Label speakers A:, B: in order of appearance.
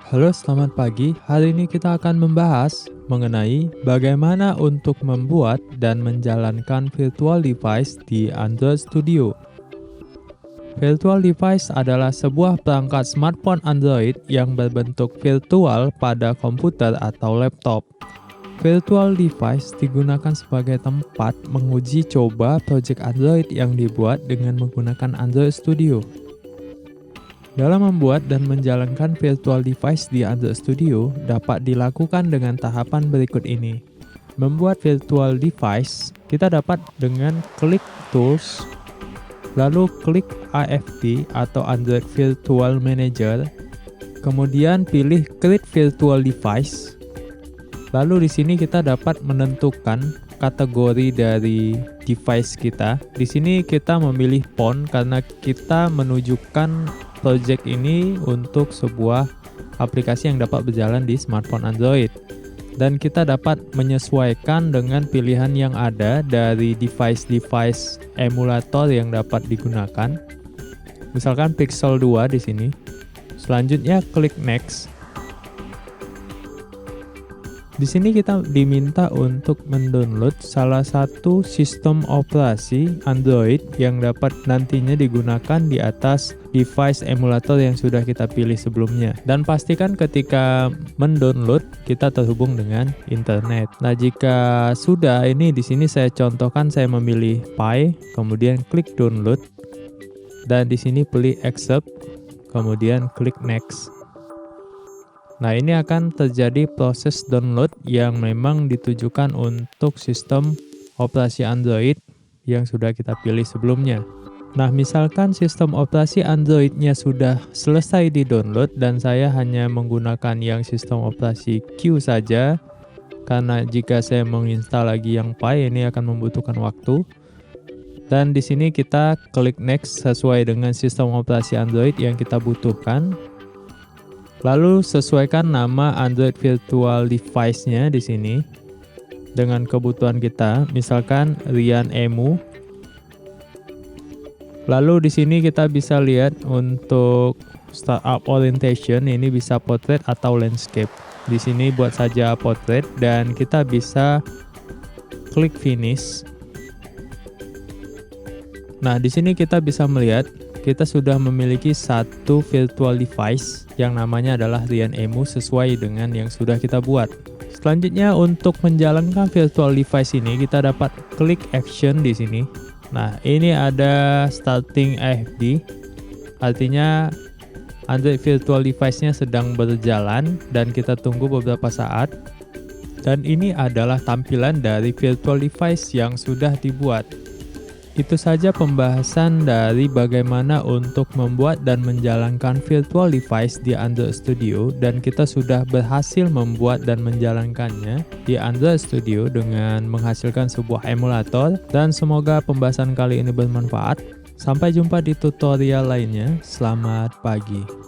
A: Halo, selamat pagi. Hari ini kita akan membahas mengenai bagaimana untuk membuat dan menjalankan virtual device di Android Studio. Virtual device adalah sebuah perangkat smartphone Android yang berbentuk virtual pada komputer atau laptop. Virtual device digunakan sebagai tempat menguji coba project Android yang dibuat dengan menggunakan Android Studio. Dalam membuat dan menjalankan virtual device di Android Studio dapat dilakukan dengan tahapan berikut ini. Membuat virtual device, kita dapat dengan klik Tools, lalu klik AFD atau Android Virtual Manager, kemudian pilih Create Virtual Device. Lalu di sini kita dapat menentukan kategori dari device kita. Di sini kita memilih phone karena kita menunjukkan project ini untuk sebuah aplikasi yang dapat berjalan di smartphone Android. Dan kita dapat menyesuaikan dengan pilihan yang ada dari device-device emulator yang dapat digunakan. Misalkan Pixel 2 di sini. Selanjutnya klik Next. Di sini kita diminta untuk mendownload salah satu sistem operasi Android yang dapat nantinya digunakan di atas device emulator yang sudah kita pilih sebelumnya. Dan pastikan ketika mendownload kita terhubung dengan internet. Nah, jika sudah, ini di sini saya contohkan, saya memilih Pi, kemudian klik download, dan di sini pilih accept, kemudian klik next. Nah, ini akan terjadi proses download yang memang ditujukan untuk sistem operasi Android yang sudah kita pilih sebelumnya. Nah, misalkan sistem operasi Android-nya sudah selesai di-download dan saya hanya menggunakan yang sistem operasi Q saja, karena jika saya menginstal lagi yang Pi ini akan membutuhkan waktu. Dan di sini kita klik next sesuai dengan sistem operasi Android yang kita butuhkan. Lalu sesuaikan nama Android Virtual Device-nya di sini dengan kebutuhan kita, misalkan Rian Emu. Lalu di sini kita bisa lihat untuk startup orientation, ini bisa portrait atau landscape. Di sini buat saja portrait dan kita bisa klik finish. Nah, di sini kita bisa melihat kita sudah memiliki satu virtual device yang namanya adalah Rian Emu sesuai dengan yang sudah kita buat. Selanjutnya untuk menjalankan virtual device ini kita dapat klik action di sini. Nah, ini ada starting AFD, artinya Android virtual device-nya sedang berjalan dan kita tunggu beberapa saat. Dan ini adalah tampilan dari virtual device yang sudah dibuat. Itu saja pembahasan dari bagaimana untuk membuat dan menjalankan virtual device di Android Studio, dan kita sudah berhasil membuat dan menjalankannya di Android Studio dengan menghasilkan sebuah emulator, dan semoga pembahasan kali ini bermanfaat. Sampai jumpa di tutorial lainnya. Selamat pagi.